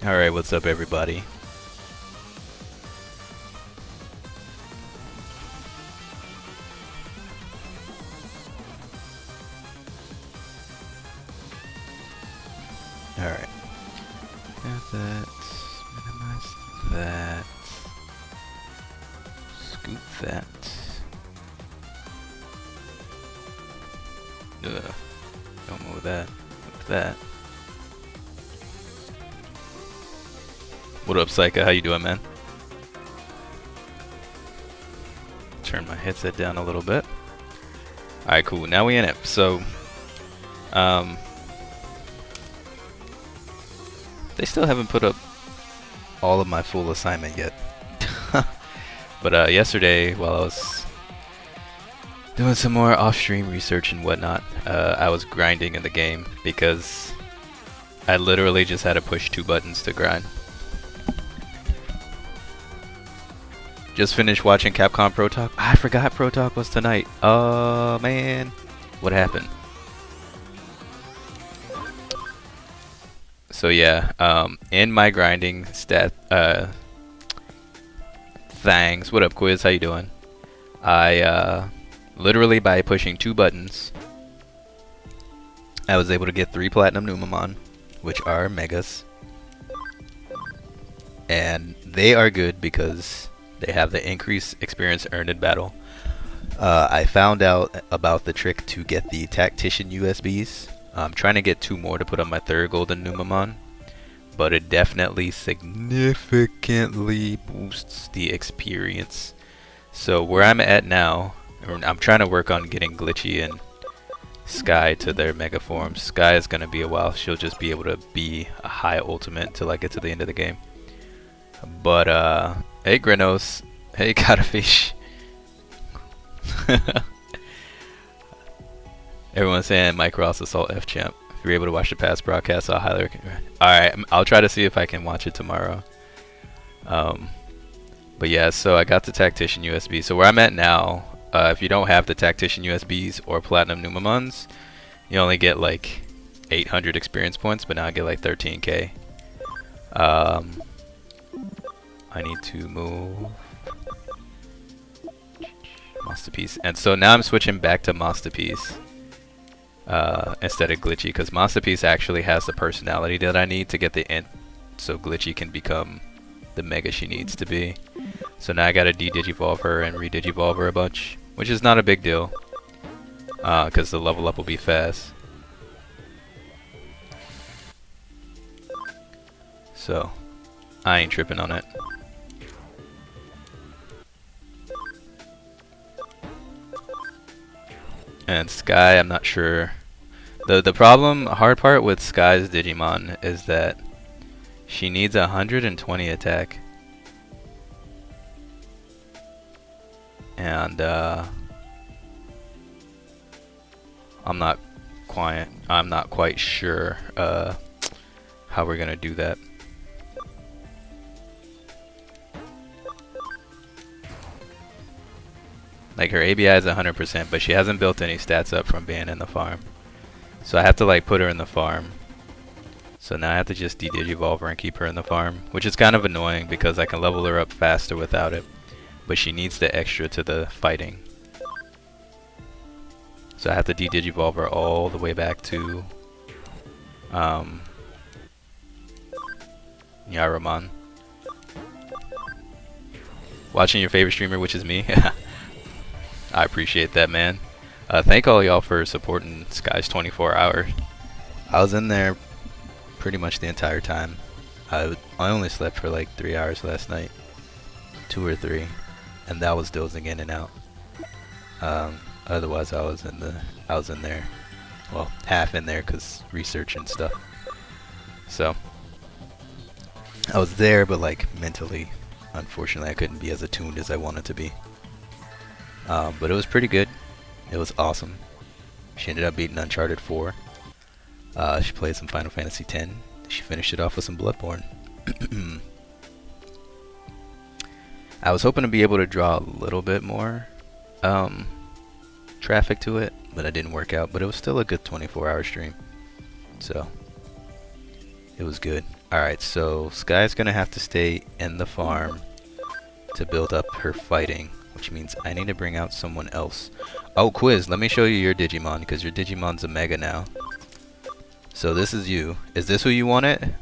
Alright, what's up everybody? Alright. Got that. Minimize that. Scoop that. Ugh. Don't move that. Move that. What up, Psycha? How you doing, man? Turn my headset down a little bit. Alright, cool. Now we in it. So, they still haven't put up all of my full assignment yet. But yesterday, while I was doing some more off-stream research and whatnot, I was grinding in the game because I literally just had to push 2 buttons to grind. Just finished watching Capcom Pro Talk. I forgot Pro Talk was tonight. Oh man, what happened? So yeah, in my grinding stat thangs. What up, Quiz? How you doing? I literally by pushing 2 buttons, I was able to get 3 Platinum Numamon, which are Megas, and they are good because they have the increased experience earned in battle. I found out about the trick to get the Tactician USBs. I'm trying to get 2 more to put on my 3rd Golden Numamon, but it definitely significantly boosts the experience. So where I'm at now, I'm trying to work on getting Glitchy and Sky to their Mega forms. Sky is going to be a while. She'll just be able to be a high ultimate until I get to the end of the game. But hey Grenos, hey Catafish. Everyone's saying Mike Ross Assault F Champ. If you're able to watch the past broadcast, I'll highly recommend. Alright, I'll try to see if I can watch it tomorrow. But yeah, so I got the Tactician USB. So where I'm at now, if you don't have the Tactician USBs or Platinum Numamons, you only get like 800 experience points, but now I get like 13k. I need to move Masterpiece, and so now I'm switching back to Masterpiece instead of Glitchy, because Masterpiece actually has the personality that I need to get the int, so Glitchy can become the Mega she needs to be. So now I gotta de-digivolve her and re-digivolve her a bunch, which is not a big deal, because the level up will be fast. So I ain't tripping on it. And Sky, I'm not sure. The hard part with Sky's Digimon is that she needs 120 attack. And I'm not quite sure how we're gonna do that. Like her ABI is 100%, but she hasn't built any stats up from being in the farm. So I have to like put her in the farm. So now I have to just de-digivolve her and keep her in the farm, which is kind of annoying because I can level her up faster without it. But she needs the extra to the fighting. So I have to de-digivolve her all the way back to Yaramon. Watching your favorite streamer, which is me. I appreciate that, man. Thank all y'all for supporting Sky's 24 hour. I was in there pretty much the entire time. I only slept for like 3 hours last night, 2 or 3, and that was dozing in and out. Otherwise, I was in there, well, half in there because research and stuff. So I was there, but like mentally, unfortunately, I couldn't be as attuned as I wanted to be. But it was pretty good. It was awesome. She ended up beating Uncharted 4. She played some Final Fantasy X. She finished it off with some Bloodborne. I was hoping to be able to draw a little bit more traffic to it, but it didn't work out. But it was still a good 24-hour stream. So It was good. Alright, so Sky's gonna have to stay in the farm to build up her fighting, which means I need to bring out someone else. Oh, Quiz, let me show you your Digimon, because your Digimon's a Mega now. So this is you. Is this who you wanted?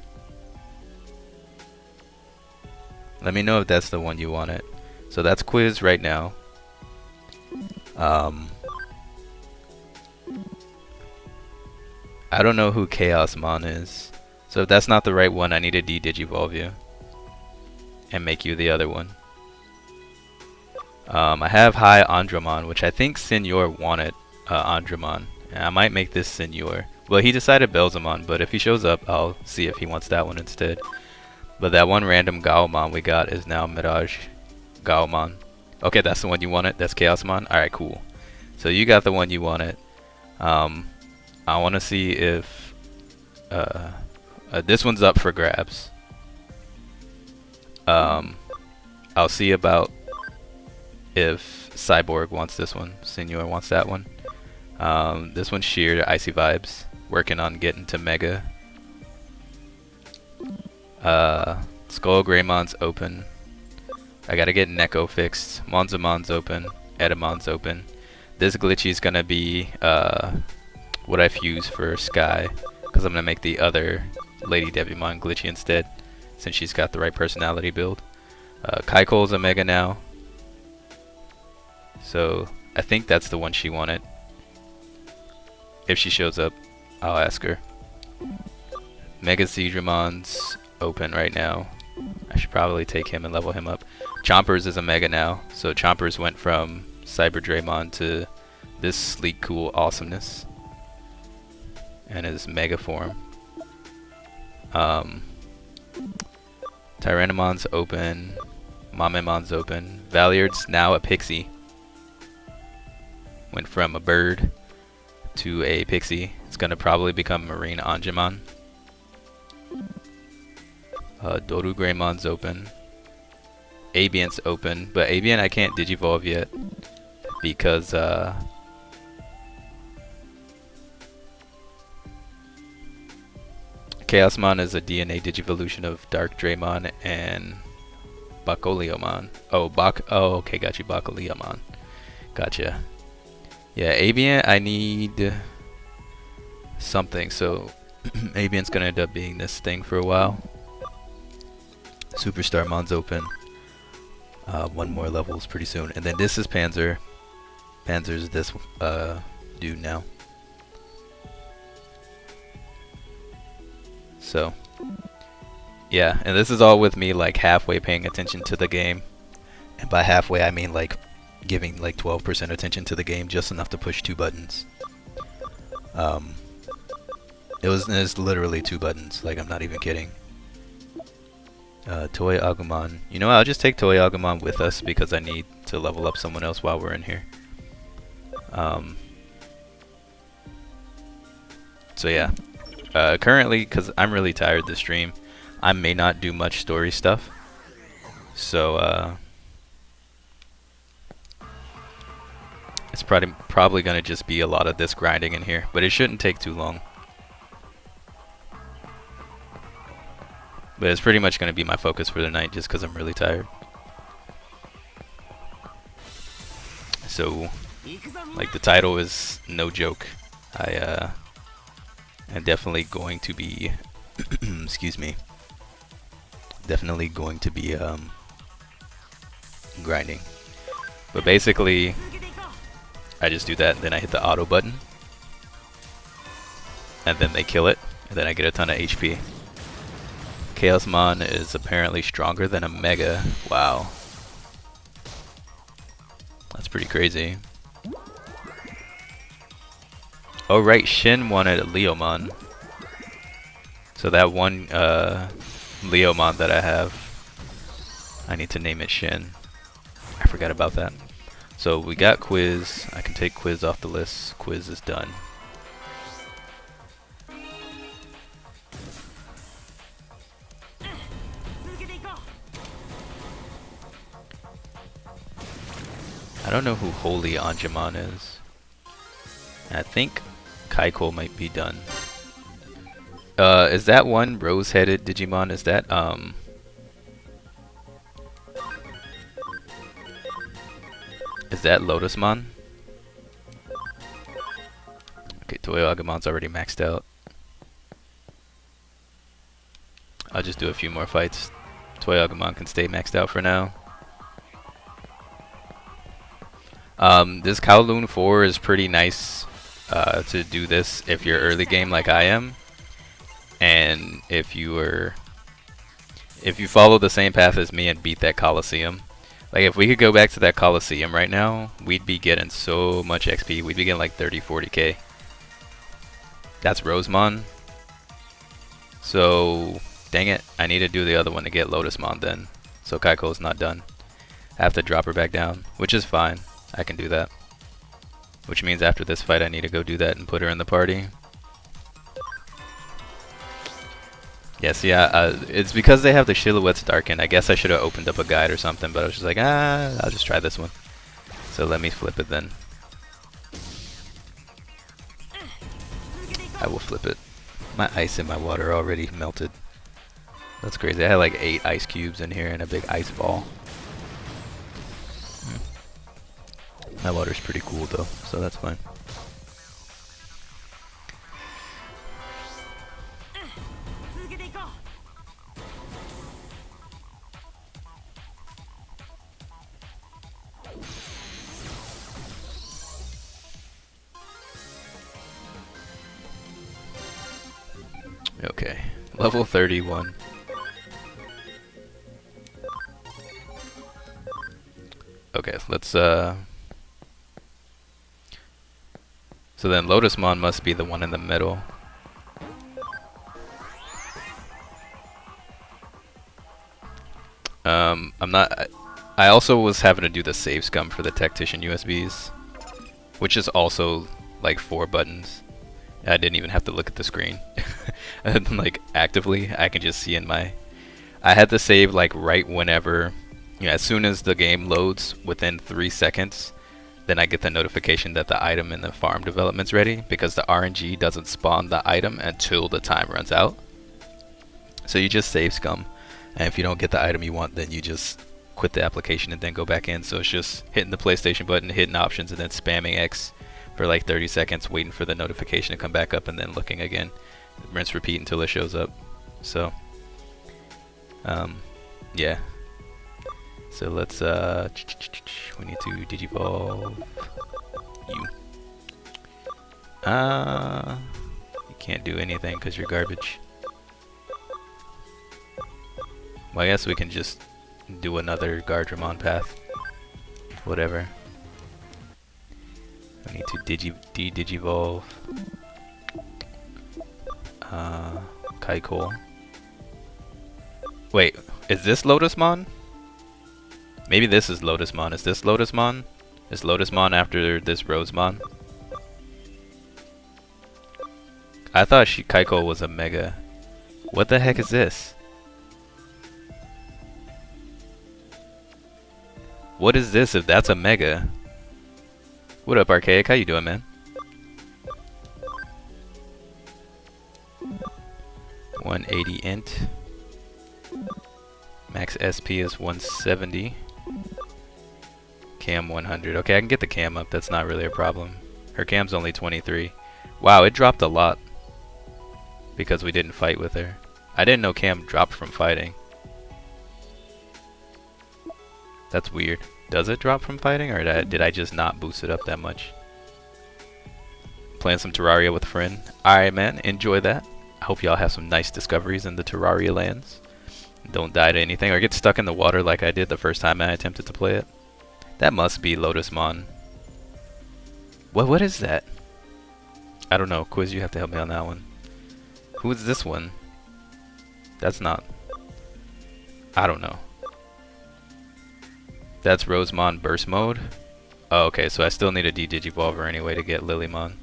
Let me know if that's the one you wanted. So that's Quiz right now. I don't know who Chaosmon is. So if that's not the right one, I need to de-digivolve you and make you the other one. I have High Andromon, which I think Senor wanted Andromon. And I might make this Senor. Well, he decided Belzamon, but if he shows up, I'll see if he wants that one instead. But that one random Gaomon we got is now Mirage Gaomon. Okay, that's the one you wanted. That's Chaosmon. Alright, cool. So you got the one you wanted. I want to see if this one's up for grabs. I'll see about if Cyborg wants this one. Senor wants that one. This one's Sheer, Icy Vibes. Working on getting to Mega. Skull Greymon's open. I gotta get Neko fixed. Monzamon's open. Edamon's open. This glitchy's gonna be what I fuse for Sky, because I'm gonna make the other Lady Devimon glitchy instead, since she's got the right personality build. Kaiko's a Mega now, so I think that's the one she wanted. If she shows up, I'll ask her. Mega Seedramon's open right now. I should probably take him and level him up. Chompers is a Mega now, so Chompers went from Cyber Draymon to this sleek, cool awesomeness, and his Mega form. Tyrannomon's open. Mamemon's open. Valiard's now a Pixie. Went from a bird to a Pixie. It's gonna probably become Marine Angemon. Doru Greymon's open. Aviant's open, but Aviant I can't Digivolve yet because Chaosmon is a DNA Digivolution of Dark Draymon and Bakoliomon. Oh, okay, got you, Bakoliomon. Gotcha. Yeah, Aviant, I need something, so Aviant's gonna end up being this thing for a while. Superstarmon's open. One more levels pretty soon. And then this is Panzer. Panzer's this dude now. So, yeah, and this is all with me like halfway paying attention to the game. And by halfway I mean like giving like 12% attention to the game, just enough to push 2 buttons. It's literally 2 buttons, like I'm not even kidding. Toy Agumon. You know what, I'll just take Toy Agumon with us because I need to level up someone else while we're in here. So yeah. Currently, because I'm really tired this stream, I may not do much story stuff. So, it's probably going to just be a lot of this grinding in here, but it shouldn't take too long. But it's pretty much going to be my focus for the night just because I'm really tired. So, like the title is no joke. I'm definitely going to be, excuse me, definitely going to be grinding. But basically, I just do that and then I hit the auto button. And then they kill it, and then I get a ton of HP. Chaosmon is apparently stronger than a Mega. Wow. That's pretty crazy. Oh right, Shin wanted a Leomon. So that one Leomon that I have, I need to name it Shin. I forgot about that. So we got Quiz. I can take Quiz off the list. Quiz is done. I don't know who Holy Angemon is. I think Kaiko might be done. Is that one rose-headed Digimon? Is that Lotusmon? Okay, Toyogamon's already maxed out. I'll just do a few more fights. Toyogamon can stay maxed out for now. This Kowloon 4 is pretty nice to do this if you're early game like I am. And if you follow the same path as me and beat that Coliseum. Like if we could go back to that Coliseum right now, we'd be getting so much XP. We'd be getting like 30-40k. That's Rosemon. So, dang it. I need to do the other one to get Lotusmon then. So Kaiko's not done. I have to drop her back down, which is fine. I can do that. Which means after this fight I need to go do that and put her in the party. Yes, yeah, it's because they have the silhouettes darkened. I guess I should have opened up a guide or something, but I was just like, I'll just try this one. So let me flip it then. I will flip it. My ice in my water already melted. That's crazy. I had like 8 ice cubes in here and a big ice ball. My water's pretty cool though, so that's fine. Okay, level 31. Okay, let's so then Lotusmon must be the one in the middle. I also was having to do the save scum for the Tactician USBs, which is also like 4 buttons. I didn't even have to look at the screen. And like actively, I can just see in my. I had to save like right whenever, as soon as the game loads within 3 seconds, then I get the notification that the item in the farm development's ready, because the RNG doesn't spawn the item until the time runs out. So you just save scum, and if you don't get the item you want, then you just quit the application and then go back in. So it's just hitting the PlayStation button, hitting options, and then spamming X for like 30 seconds, waiting for the notification to come back up, and then looking again. Rinse repeat until it shows up. So yeah. So let's we need to digivolve you. You can't do anything because you're garbage. Well, I guess we can just do another Gardramon path. Whatever. I need to digivolve Kaiko. Wait, is this Lotusmon? Maybe this is Lotusmon. Is this Lotusmon? Is Lotusmon after this Rosemon? I thought Kaiko was a Mega. What the heck is this? What is this if that's a Mega? What up, Archaic? How you doing, man? $180 int. Max SP is 170. Cam 100. Okay, I can get the cam up. That's not really a problem. Her cam's only 23. Wow, it dropped a lot because we didn't fight with her. I didn't know cam dropped from fighting. That's weird. Does it drop from fighting, or did I just not boost it up that much? Playing some Terraria with a friend. Alright, man. Enjoy that. I hope y'all have some nice discoveries in the Terraria lands. Don't die to anything or get stuck in the water like I did the first time I attempted to play it. That must be Lotusmon. What is that? I don't know. Quiz, you have to help me on that one. Who is this one? That's not. I don't know. That's Rosemon Burst Mode. Oh, okay, so I still need a Digivolve her anyway to get Lilymon.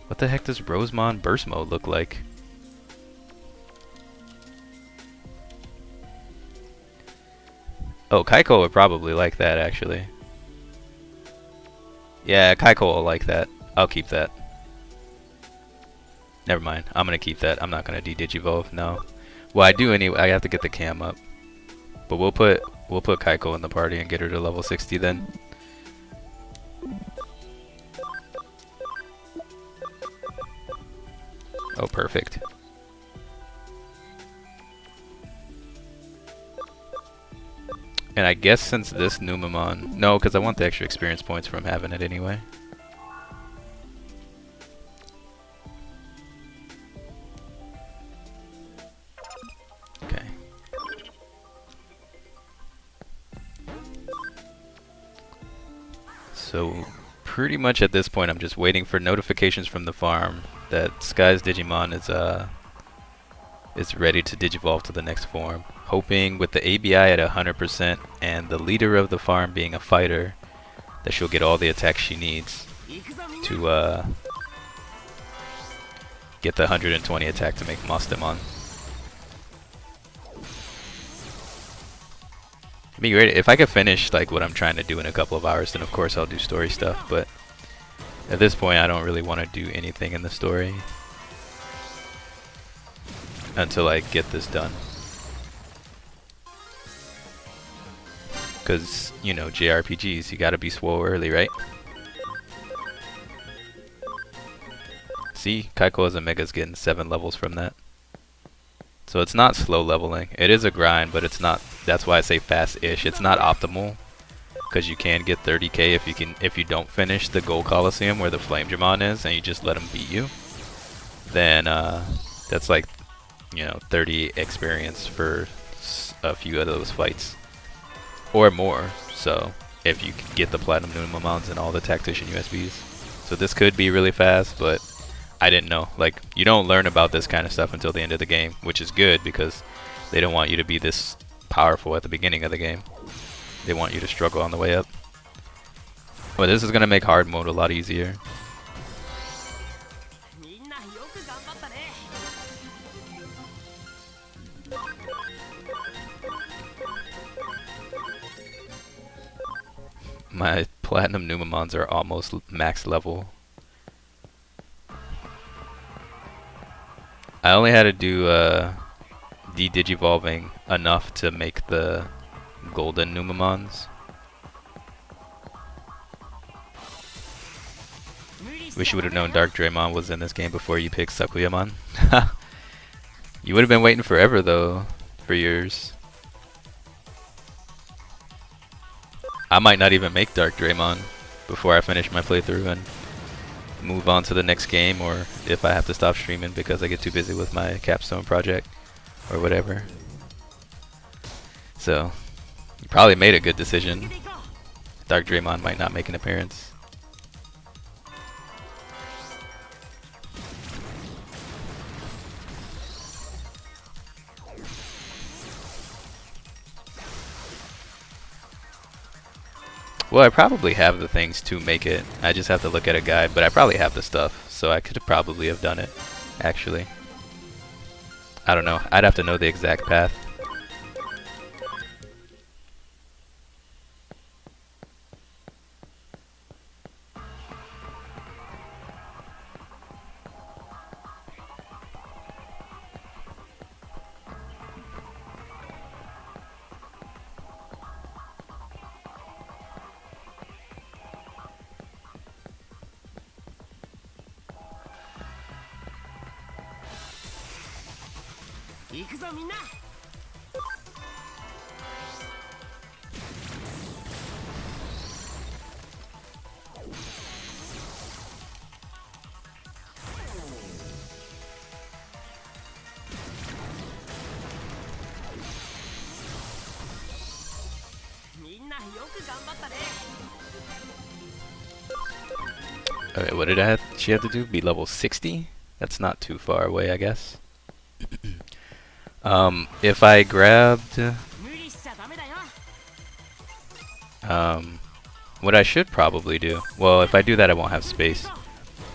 What the heck does Rosemon Burst Mode look like? Oh, Kaiko would probably like that, actually. Yeah, Kaiko will like that. I'll keep that. Never mind. I'm gonna keep that. I'm not gonna de-digivolve. No. Well, I do anyway. I have to get the cam up. But we'll put Kaiko in the party and get her to level 60 then. Oh, perfect. And I guess since this Numemon... No, because I want the extra experience points from having it anyway. Okay. So, pretty much at this point, I'm just waiting for notifications from the farm that Sky's Digimon is ready to digivolve to the next form. Hoping with the ABI at 100% and the leader of the farm being a fighter that she'll get all the attacks she needs to get the 120 attack to make Mostemon. It'd be great if I could finish like what I'm trying to do in a couple of hours, then of course I'll do story stuff, but at this point I don't really want to do anything in the story until I get this done. Because, you know, JRPGs, you gotta be swole early, right? See, Kaiko as a Mega's getting 7 levels from that. So it's not slow leveling. It is a grind, but it's not, that's why I say fast-ish. It's not optimal, because you can get 30k if you don't finish the Gold Coliseum where the Flame Dramon is, and you just let him beat you. Then, that's like, you know, 30 experience for a few of those fights. Or more, so if you get the Platinum Numemons and all the Tactician USBs. So this could be really fast, but I didn't know. Like, you don't learn about this kind of stuff until the end of the game, which is good because they don't want you to be this powerful at the beginning of the game. They want you to struggle on the way up. But this is going to make hard mode a lot easier. My Platinum Numemons are almost max level. I only had to do de-digivolving enough to make the golden Numemons. Wish you would have known Dark Draymon was in this game before you picked Sakuyamon. You would have been waiting forever though, for yours. I might not even make Dark Draymon before I finish my playthrough and move on to the next game, or if I have to stop streaming because I get too busy with my capstone project or whatever. So, you probably made a good decision. Dark Draymon might not make an appearance. Well, I probably have the things to make it. I just have to look at a guide, but I probably have the stuff, so I could probably have done it, actually. I don't know. I'd have to know the exact path. Alright, what did she have to do? Be level 60? That's not too far away, I guess. If I grabbed... what I should probably do... Well, if I do that, I won't have space. I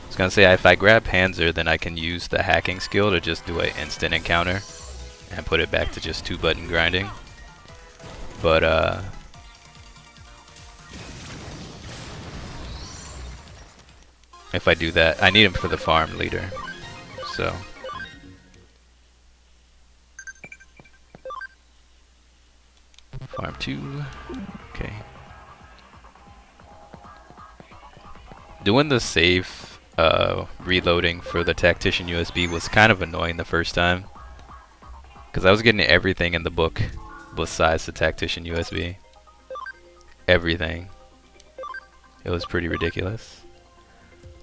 was gonna say, if I grab Panzer, then I can use the hacking skill to just do an instant encounter and put it back to just 2-button grinding. But, if I do that, I need him for the farm leader. So farm 2. Okay. Doing the save reloading for the Tactician USB was kind of annoying the first time, because I was getting everything in the book besides the Tactician USB. Everything. It was pretty ridiculous.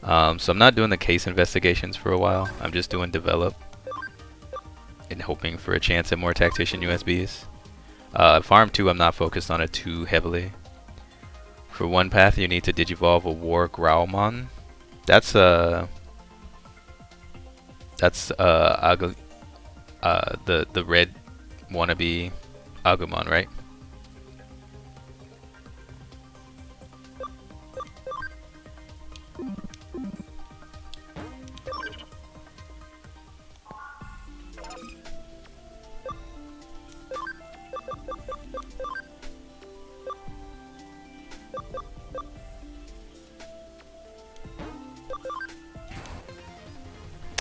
So I'm not doing the case investigations for a while. I'm just doing develop and hoping for a chance at more Tactician USBs. Farm 2, I'm not focused on it too heavily. For one path, you need to digivolve a War Growlmon. That's the red wannabe Agumon, right?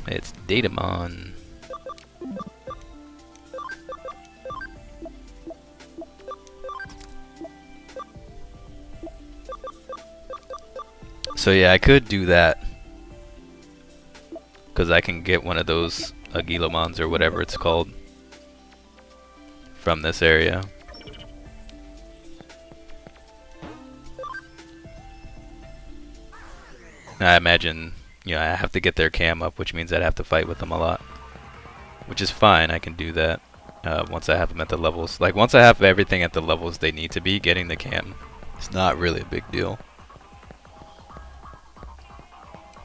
It's Digimon. So yeah, I could do that, because I can get one of those Agilomons or whatever it's called from this area. I imagine, you know, I have to get their cam up, which means I'd have to fight with them a lot. Which is fine, I can do that once I have them at the levels. Like, once I have everything at the levels they need to be, getting the cam, it's not really a big deal,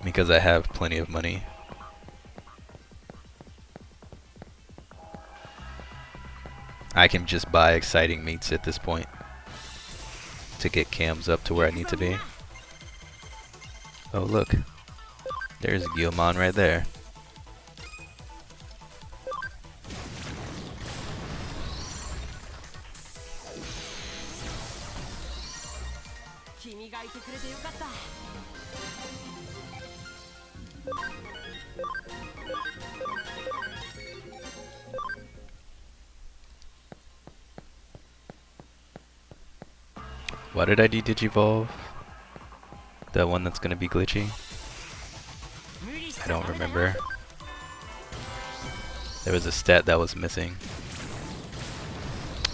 because I have plenty of money. I can just buy exciting meats at this point to get cams up to where I need to be. Oh look, there's a Guilmon right there. Why did I de-digivolve? The one that's gonna be glitchy? I don't remember. There was a stat that was missing.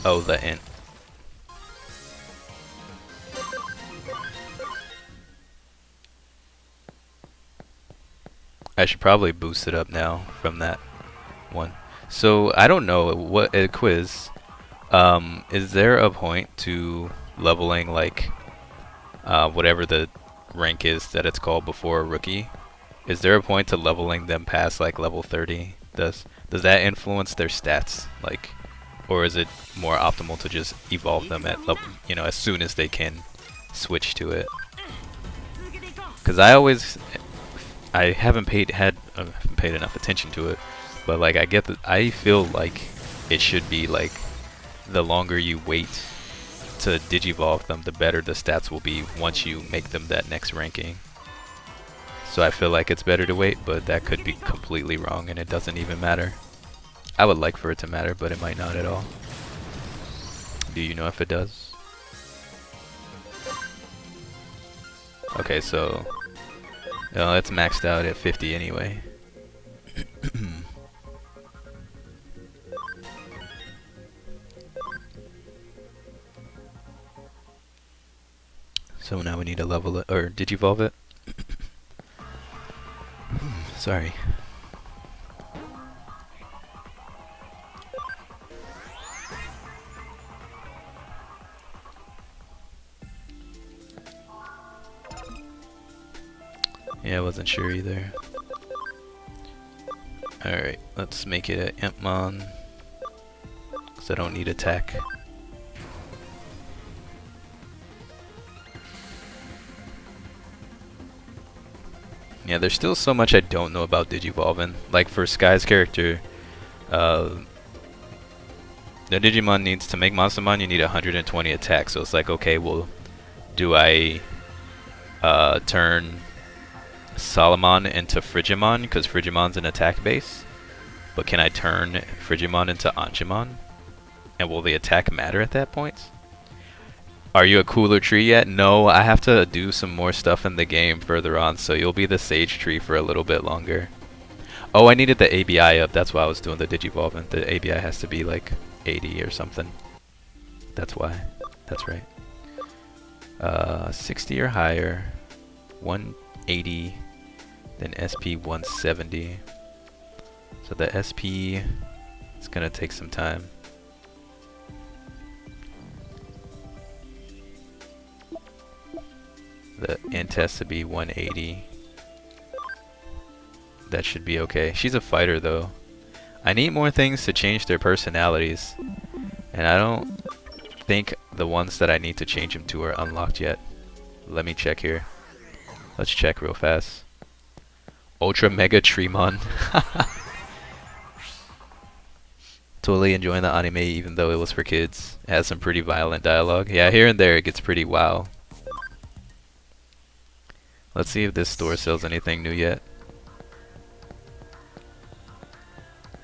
Oh, the int. I should probably boost it up now from that one. So I don't know what a quiz. Is there a point to leveling like whatever the rank is that it's called before a rookie? Is there a point to leveling them past like level 30? Does that influence their stats, like, or is it more optimal to just evolve them at level, you know, as soon as they can switch to it? Because I haven't paid enough attention to it, but like I feel like it should be like the longer you wait to digivolve them, the better the stats will be once you make them that next ranking. So I feel like it's better to wait, but that could be completely wrong and it doesn't even matter. I would like for it to matter, but it might not at all. Do you know if it does? Okay, so it's maxed out at 50 anyway. So now we need to level it, or digivolve it. Sorry. Yeah, I wasn't sure either. Alright, let's make it an Impmon, because I don't need attack. Yeah, there's still so much I don't know about Digivolving. Like for Sky's character, the Digimon needs to make Monstermon, you need 120 attack. So it's like, okay, well, do I turn Solomon into Frigimon because Frigimon's an attack base. But can I turn Frigimon into Angemon? And will the attack matter at that point? Are you a cooler tree yet? No, I have to do some more stuff in the game further on, so you'll be the Sage tree for a little bit longer. Oh, I needed the ABI up. That's why I was doing the Digivolving. The ABI has to be like 80 or something. That's why. That's right. 60 or higher. 180. Then SP 170. So the SP is going to take some time. The int has to be 180. That should be okay. She's a fighter though. I need more things to change their personalities. And I don't think the ones that I need to change them to are unlocked yet. Let me check here. Let's check real fast. Ultra Mega Tremon. Totally enjoying the anime even though it was for kids. It has some pretty violent dialogue. Yeah, here and there it gets pretty wow. Let's see if this store sells anything new yet.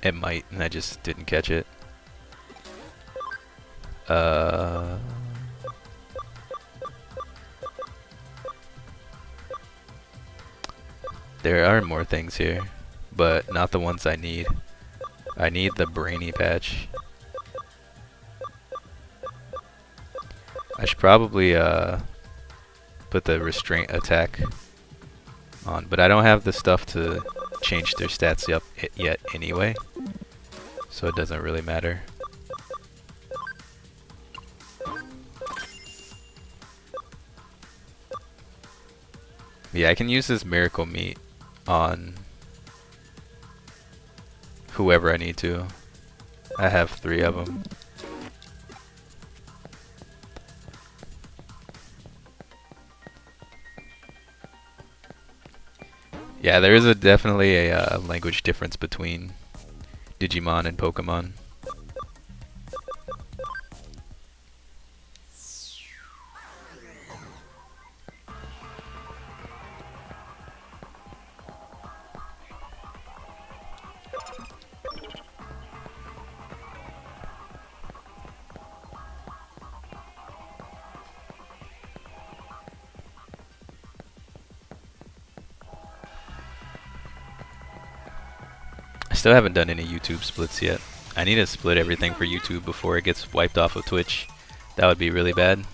It might, and I just didn't catch it. There are more things here, but not the ones I need. I need the brainy patch. I should probably put the restraint attack on, but I don't have the stuff to change their stats up yet anyway, so it doesn't really matter. Yeah, I can use this miracle meat on whoever I need to. I have 3 of them. Yeah, there is definitely a language difference between Digimon and Pokemon. I still haven't done any YouTube splits yet. I need to split everything for YouTube before it gets wiped off of Twitch. That would be really bad.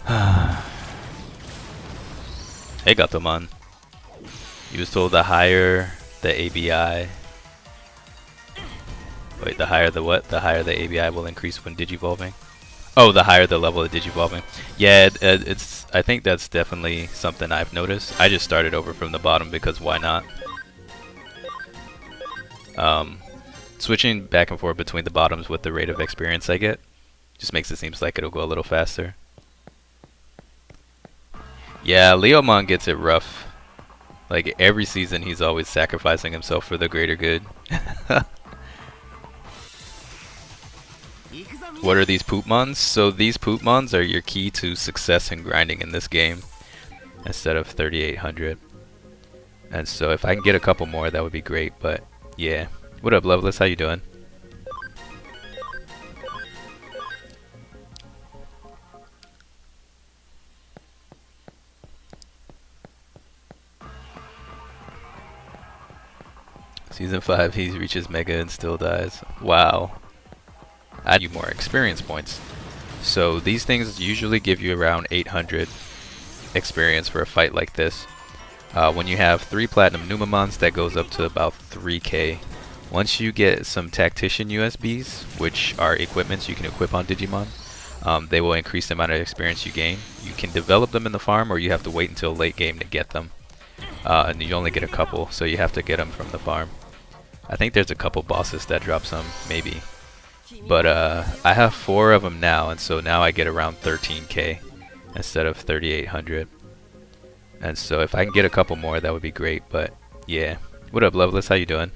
Hey Gatomon. You was told the higher the ABI. Wait, the higher the what? The higher the ABI will increase when digivolving. Oh, the higher the level of digivolving. Yeah, it's. I think that's definitely something I've noticed. I just started over from the bottom because why not? Switching back and forth between the bottoms with the rate of experience I get just makes it seem like it'll go a little faster. Yeah, Leomon gets it rough. Like every season he's always sacrificing himself for the greater good. What are these Poopmons? So these Poopmons are your key to success and grinding in this game instead of 3800. And so if I can get a couple more that would be great, but yeah. What up, Loveless? How you doing? Season 5, he reaches Mega and still dies. Wow. I need more experience points. So these things usually give you around 800 experience for a fight like this. When you have 3 Platinum Numamons, that goes up to about 3k. Once you get some Tactician USBs, which are equipments you can equip on Digimon, they will increase the amount of experience you gain. You can develop them in the farm, or you have to wait until late game to get them. And you only get a couple, so you have to get them from the farm. I think there's a couple bosses that drop some, maybe. But I have 4 of them now, and so now I get around 13k instead of 3800. And so if I can get a couple more, that would be great. But yeah. What up, Loveless? How you doing?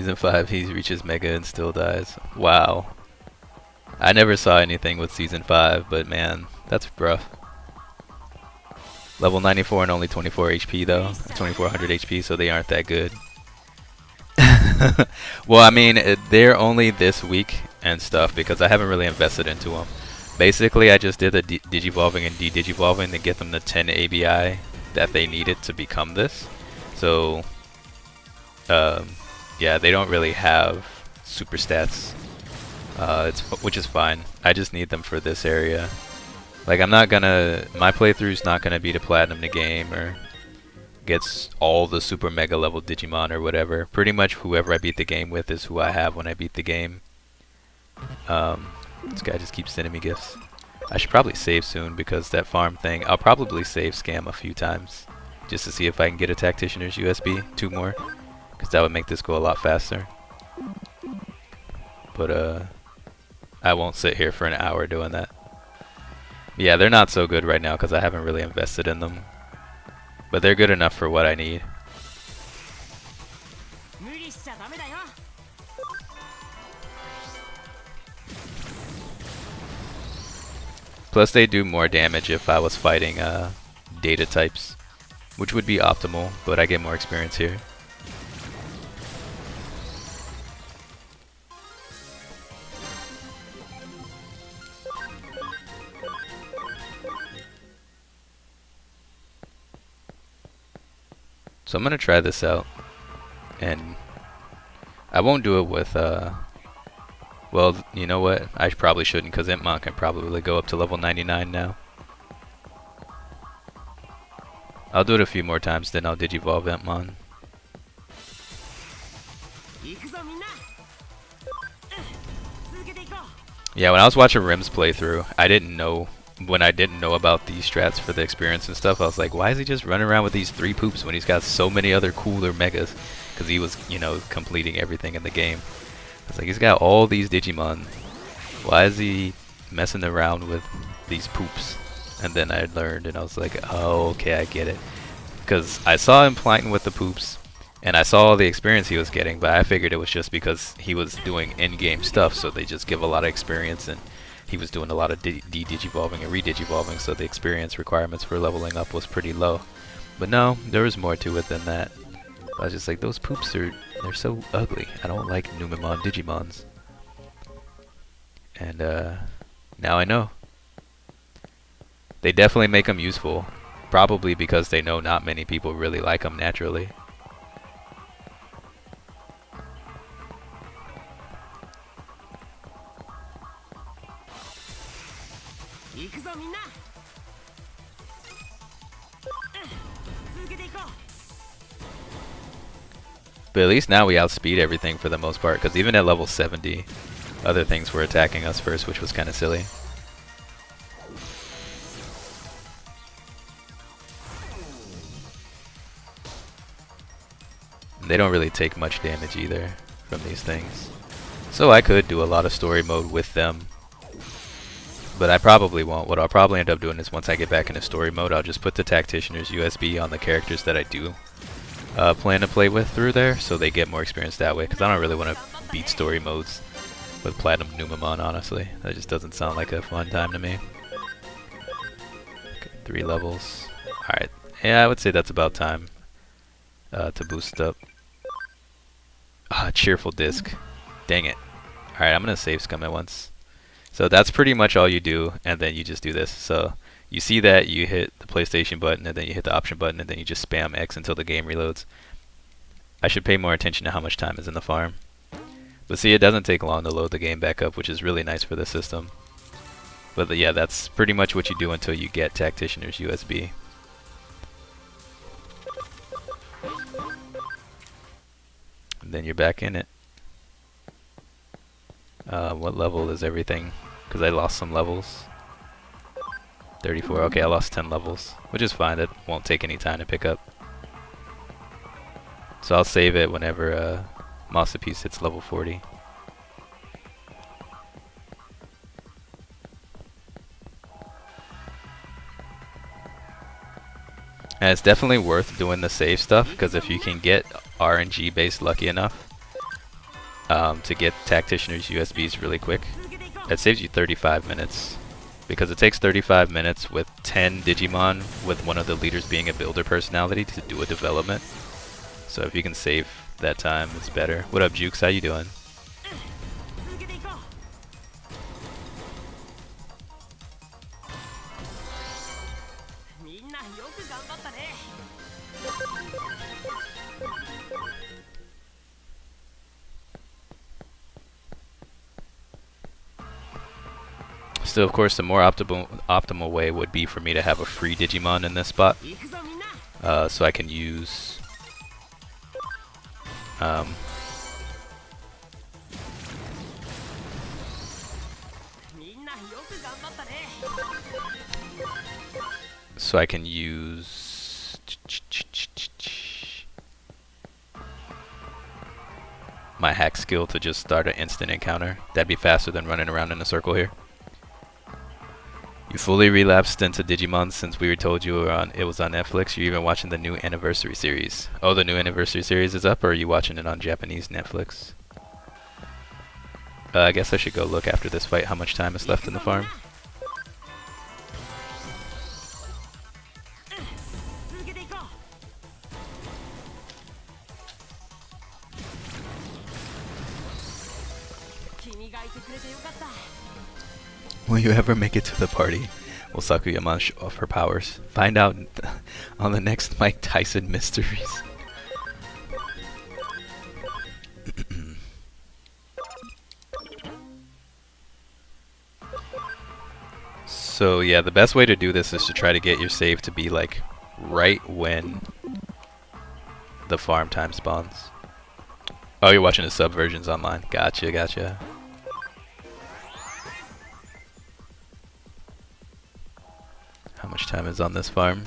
Season 5, he reaches Mega and still dies. Wow. I never saw anything with Season 5, but man, that's rough. Level 94 and only 24 HP though. 2400 HP, so they aren't that good. Well, I mean, they're only this week and stuff because I haven't really invested into them. Basically, I just did the Digivolving and De-Digivolving to get them the 10 ABI that they needed to become this. So, yeah, they don't really have super stats, which is fine. I just need them for this area. Like, I'm not gonna, my playthrough's not gonna be to platinum the game or gets all the super mega level Digimon or whatever. Pretty much whoever I beat the game with is who I have when I beat the game. This guy just keeps sending me gifts. I should probably save soon because that farm thing, I'll probably save scam a few times just to see if I can get a Tacticianer's USB, 2 more, because that would make this go a lot faster. But I won't sit here for an hour doing that. Yeah, they're not so good right now because I haven't really invested in them. But they're good enough for what I need. Plus they do more damage if I was fighting data types, which would be optimal, but I get more experience here. So I'm gonna try this out, and I won't do it with well, you know what, I probably shouldn't because Impmon can probably go up to level 99 now. I'll do it a few more times, then I'll Digivolve Impmon. Yeah, when I was watching Rim's playthrough, I didn't know, when I didn't know about these strats for the experience and stuff, I was like, why is he just running around with these 3 poops when he's got so many other cooler megas? Because he was, you know, completing everything in the game. I was like, he's got all these Digimon. Why is he messing around with these poops? And then I learned, and I was like, oh, okay, I get it. Because I saw him planting with the poops, and I saw all the experience he was getting, but I figured it was just because he was doing in-game stuff, so they just give a lot of experience, and he was doing a lot of de-digivolving and re-digivolving, so the experience requirements for leveling up was pretty low. But no, there was more to it than that. I was just like, those poops they're so ugly. I don't like Numemon Digimons. And now I know. They definitely make them useful. Probably because they know not many people really like them naturally. But at least now we outspeed everything for the most part, because even at level 70, other things were attacking us first, which was kind of silly. And they don't really take much damage either from these things. So I could do a lot of story mode with them. But I probably won't. What I'll probably end up doing is once I get back into story mode, I'll just put the Tacticianer's USB on the characters that I do plan to play with through there, so they get more experience that way, because I don't really want to beat story modes with Platinum Numemon, honestly. That just doesn't sound like a fun time to me. Okay, 3 levels. Alright, yeah, I would say that's about time to boost up. Cheerful Disc. Dang it. Alright, I'm going to save scum at once. So that's pretty much all you do, and then you just do this. So you see that, you hit the PlayStation button, and then you hit the option button, and then you just spam X until the game reloads. I should pay more attention to how much time is in the farm. But see, it doesn't take long to load the game back up, which is really nice for the system. But yeah, that's pretty much what you do until you get Tacticianer's USB. And then you're back in it. What level is everything? Because I lost some levels. 34. Okay, I lost 10 levels, which is fine. That won't take any time to pick up. So I'll save it whenever Masterpiece hits level 40. And it's definitely worth doing the save stuff, because if you can get RNG based lucky enough, to get Tactician's USBs really quick. It saves you 35 minutes. Because it takes 35 minutes with 10 Digimon, with one of the leaders being a builder personality, to do a development. So if you can save that time, it's better. What up, Jukes? How you doing? So of course the more optimal way would be for me to have a free Digimon in this spot, so I can use my hack skill to just start an instant encounter. That'd be faster than running around in a circle here. You fully relapsed into Digimon since we were told you were it was on Netflix. You're even watching the new anniversary series. Oh, the new anniversary series is up, or are you watching it on Japanese Netflix? I guess I should go look after this fight how much time is left in the farm. Will you ever make it to the party? Will Sakuyama show off her powers? Find out on the next Mike Tyson Mysteries. So yeah, the best way to do this is to try to get your save to be like right when the farm time spawns. Oh, you're watching the sub versions online. Gotcha, gotcha. How much time is on this farm?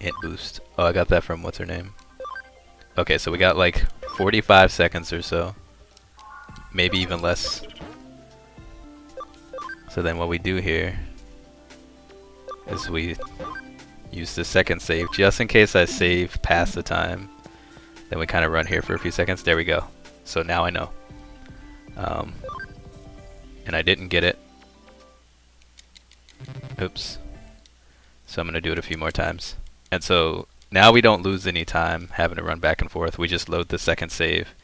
Int boost. Oh, I got that from what's her name. Okay, so we got like 45 seconds or so. Maybe even less. So then what we do here is we use the second save just in case I save past the time. Then we kind of run here for a few seconds. There we go. So now I know. And I didn't get it. Oops. So I'm going to do it a few more times. And so now we don't lose any time having to run back and forth. We just load the second save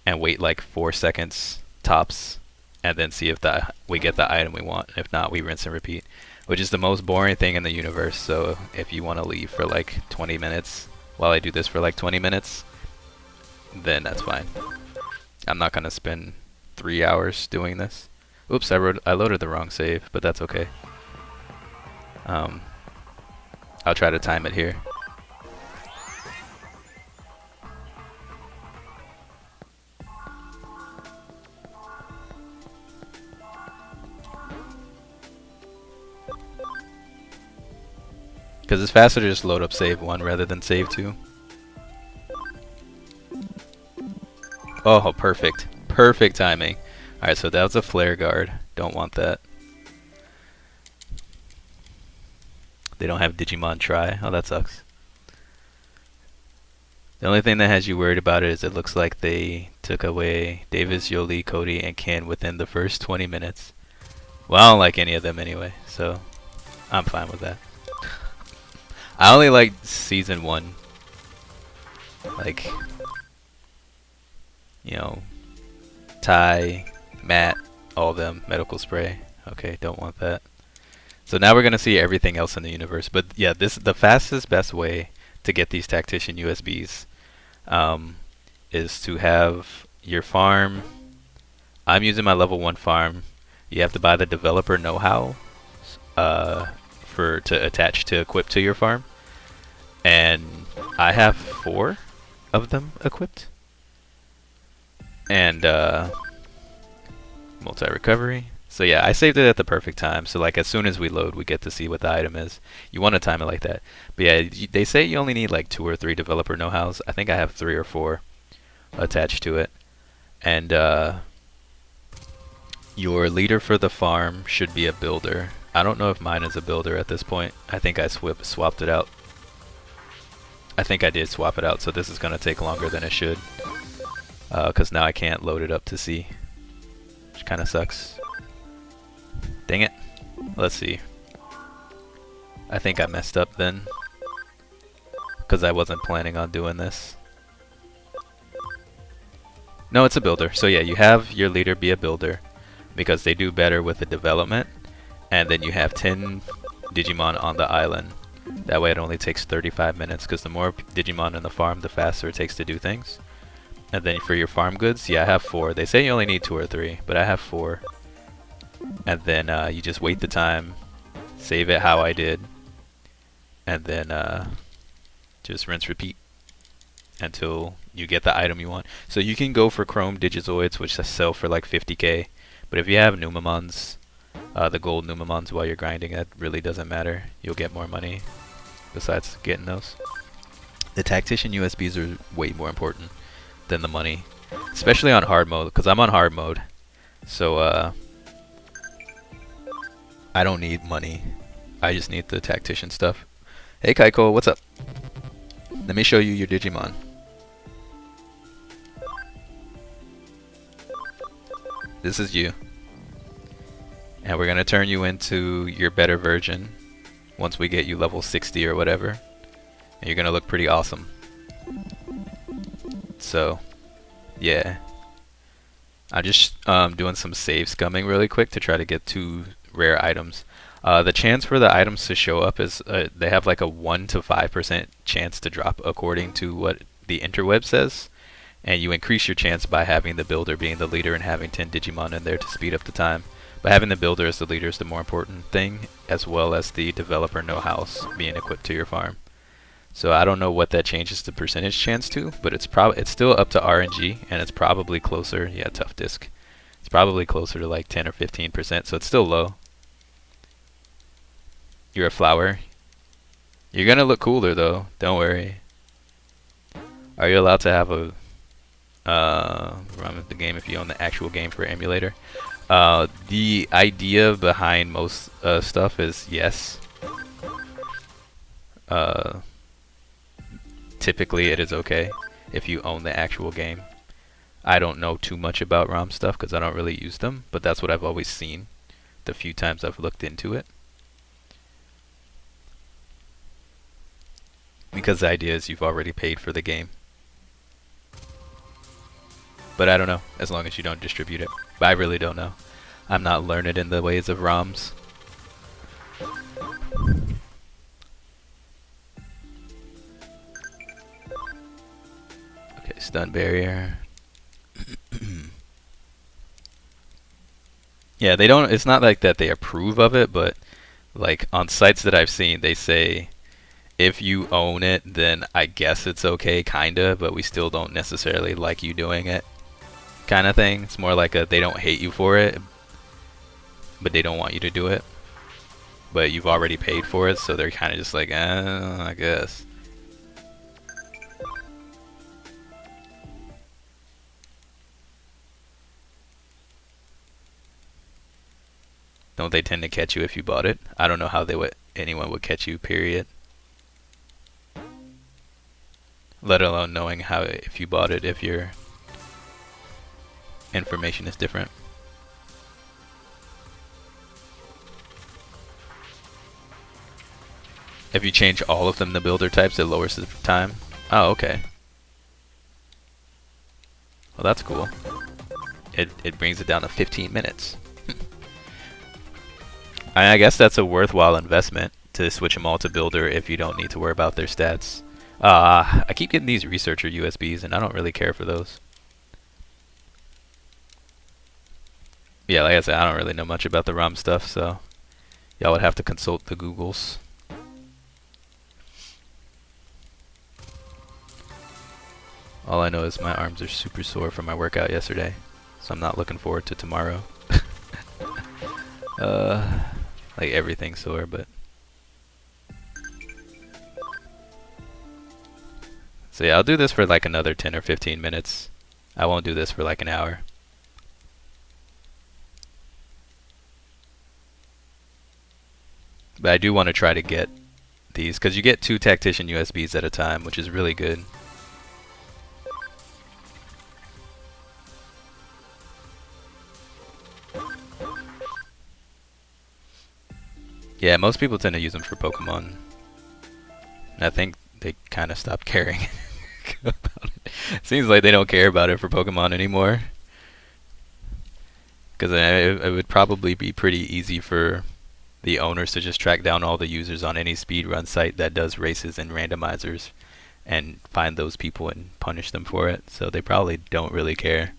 and wait like 4 seconds tops and then see if we get the item we want. If not, we rinse and repeat, which is the most boring thing in the universe. So if you want to leave for like 20 minutes while I do this for like 20 minutes, then that's fine. I'm not going to spend 3 hours doing this. Oops, I loaded the wrong save, but that's okay. I'll try to time it here. Because it's faster to just load up save 1 rather than save 2. Oh, perfect. Perfect timing. Alright, so that was a flare guard. Don't want that. They don't have Digimon Try. Oh, that sucks. The only thing that has you worried about it is it looks like they took away Davis, Yoli, Cody, and Ken within the first 20 minutes. Well, I don't like any of them anyway, so I'm fine with that. I only like season 1. Like, you know, Ty, Matt, all of them, medical spray. Okay, don't want that. So now we're going to see everything else in the universe. But yeah, the fastest, best way to get these Tactician USBs is to have your farm. I'm using my level 1 farm. You have to buy the developer know-how to attach to equip to your farm. And I have 4 of them equipped. And multi-recovery. So yeah, I saved it at the perfect time. So like as soon as we load, we get to see what the item is. You want to time it like that. But yeah, they say you only need like 2 or 3 developer know-hows. I think I have 3 or 4 attached to it. And your leader for the farm should be a builder. I don't know if mine is a builder at this point. I think I swapped it out. I think I did swap it out, so this is going to take longer than it should. because now I can't load it up to see, which kind of sucks. Dang it. Let's see. I think I messed up then, because I wasn't planning on doing this. No, it's a builder. So yeah, you have your leader be a builder because they do better with the development, and then you have 10 Digimon on the island. That way it only takes 35 minutes, because the more Digimon in the farm, the faster it takes to do things. And then for your farm goods, yeah, I have 4. They say you only need 2 or 3, but I have 4. And then you just wait the time, save it how I did, and then just rinse repeat until you get the item you want. So you can go for Chrome Digizoids, which sell for like 50k, but if you have Numamons, the gold Numamons while you're grinding, that really doesn't matter. You'll get more money besides getting those. The Tactician USBs are way more important than the money, especially on hard mode, because I'm on hard mode. So I don't need money. I just need the Tactician stuff. Hey Kaiko, what's up? Let me show you your Digimon. This is you. And we're going to turn you into your better version once we get you level 60 or whatever. And you're going to look pretty awesome. So, yeah. I'm just doing some save scumming really quick to try to get 2 rare items. The chance for the items to show up is they have like a 1 to 5% chance to drop according to what the interweb says. And you increase your chance by having the builder being the leader and having 10 Digimon in there to speed up the time. But having the builder as the leader is the more important thing, as well as the developer know-hows being equipped to your farm. So I don't know what that changes the percentage chance to, but it's still up to RNG, and it's probably closer. Yeah, tough disc. It's probably closer to like 10 or 15%, so it's still low. You're a flower. You're gonna look cooler though. Don't worry. Are you allowed to have a run the game if you own the actual game for emulator? The idea behind most stuff is yes. Typically it is okay if you own the actual game. I don't know too much about ROM stuff because I don't really use them, but that's what I've always seen the few times I've looked into it. Because the idea is you've already paid for the game. But I don't know, as long as you don't distribute it. But I really don't know. I'm not learned in the ways of ROMs. Okay, stun barrier. Yeah, they don't, it's not like that they approve of it, but like on sites that I've seen, they say if you own it, then I guess it's okay, kinda, but we still don't necessarily like you doing it, kind of thing. It's more like they don't hate you for it, but they don't want you to do it. But you've already paid for it, so they're kind of just like, I guess. Don't they tend to catch you if you bought it? I don't know how anyone would catch you, period. Let alone knowing how if you bought it, if your information is different. If you change all of them to builder types, it lowers the time. Oh, okay. Well, that's cool. It brings it down to 15 minutes. I guess that's a worthwhile investment to switch them all to builder if you don't need to worry about their stats. I keep getting these researcher USBs and I don't really care for those. Yeah, like I said, I don't really know much about the ROM stuff, so y'all would have to consult the Googles. All I know is my arms are super sore from my workout yesterday, so I'm not looking forward to tomorrow. Like everything's sore, but so yeah, I'll do this for like another 10 or 15 minutes. I won't do this for like an hour. But I do want to try to get these, because you get 2 Tactician USBs at a time, which is really good. Yeah, most people tend to use them for Pokemon. And I think they kind of stopped caring about it. Seems like they don't care about it for Pokemon anymore. Because it would probably be pretty easy for the owners to just track down all the users on any speedrun site that does races and randomizers and find those people and punish them for it. So they probably don't really care.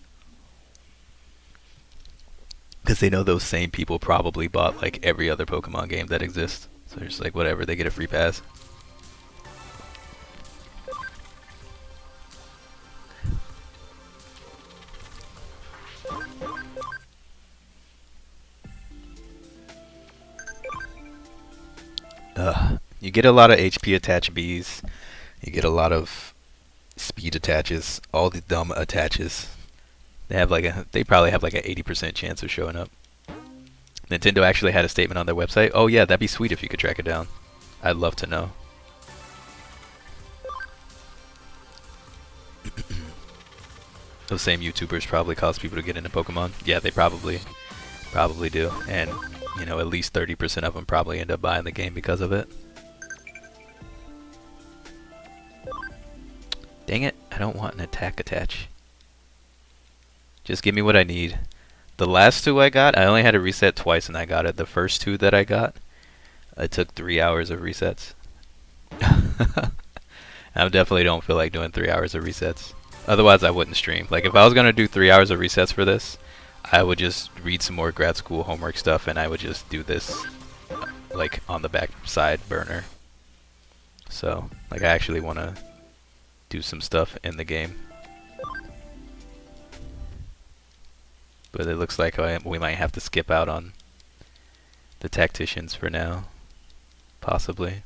Because they know those same people probably bought like every other Pokemon game that exists. So they're just like, whatever, they get a free pass. You get a lot of HP attach Bs. You get a lot of speed attaches. All the dumb attaches. They probably have like an 80% chance of showing up. Nintendo actually had a statement on their website. Oh yeah, that'd be sweet if you could track it down. I'd love to know. Those same YouTubers probably cause people to get into Pokemon. Yeah, they probably do. And, you know, at least 30% of them probably end up buying the game because of it. Dang it, I don't want an attack attach. Just give me what I need. The last two I got, I only had to reset twice and I got it. The first two that I got, it took 3 hours of resets. I definitely don't feel like doing 3 hours of resets. Otherwise, I wouldn't stream. Like, if I was going to do 3 hours of resets for this, I would just read some more grad school homework stuff and I would just do this, like, on the back side burner. So, like, I actually want to do some stuff in the game. But it looks like we might have to skip out on the tacticians for now. Possibly.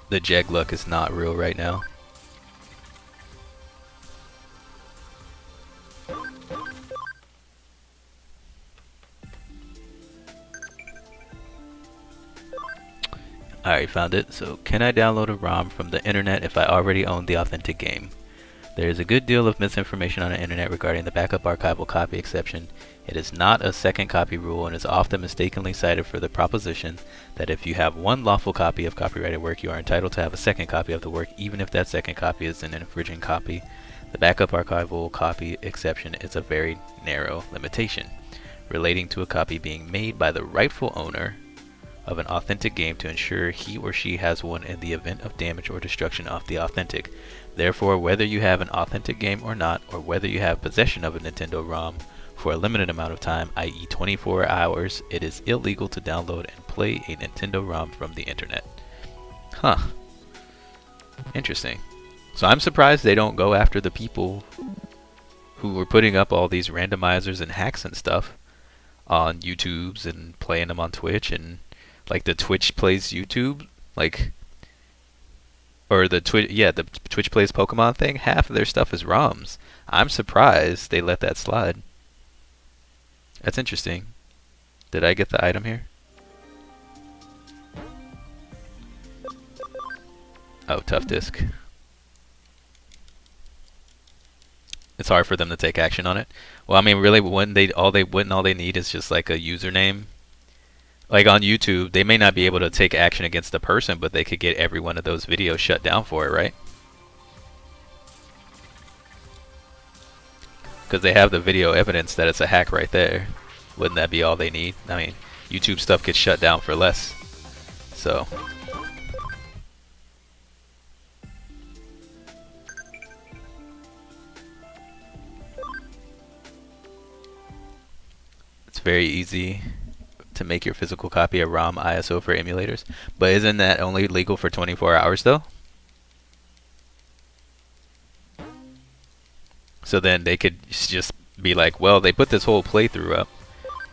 The Jeg luck is not real right now. Alright, found it. So, can I download a ROM from the internet if I already own the authentic game? There is a good deal of misinformation on the internet regarding the backup archival copy exception. It is not a second copy rule and is often mistakenly cited for the proposition that if you have one lawful copy of copyrighted work, you are entitled to have a second copy of the work, even if that second copy is an infringing copy. The backup archival copy exception is a very narrow limitation, relating to a copy being made by the rightful owner of an authentic game to ensure he or she has one in the event of damage or destruction of the authentic. Therefore, whether you have an authentic game or not, or whether you have possession of a Nintendo ROM for a limited amount of time, i.e. 24 hours, it is illegal to download and play a Nintendo ROM from the internet. Huh. Interesting. So I'm surprised they don't go after the people who were putting up all these randomizers and hacks and stuff on YouTubes and playing them on Twitch, and like the Twitch plays YouTube, like, or the Twitch plays Pokemon thing. Half of their stuff is ROMs. I'm surprised they let that slide. That's interesting. Did I get the item here? Oh, tough disc. It's hard for them to take action on it. Well, I mean, really, all they need is just like a username. Like on YouTube, they may not be able to take action against the person, but they could get every one of those videos shut down for it, right? Because they have the video evidence that it's a hack right there. Wouldn't that be all they need? I mean, YouTube stuff gets shut down for less. So. It's very easy to make your physical copy a ROM ISO for emulators. But isn't that only legal for 24 hours though? So then they could just be like, well, they put this whole playthrough up,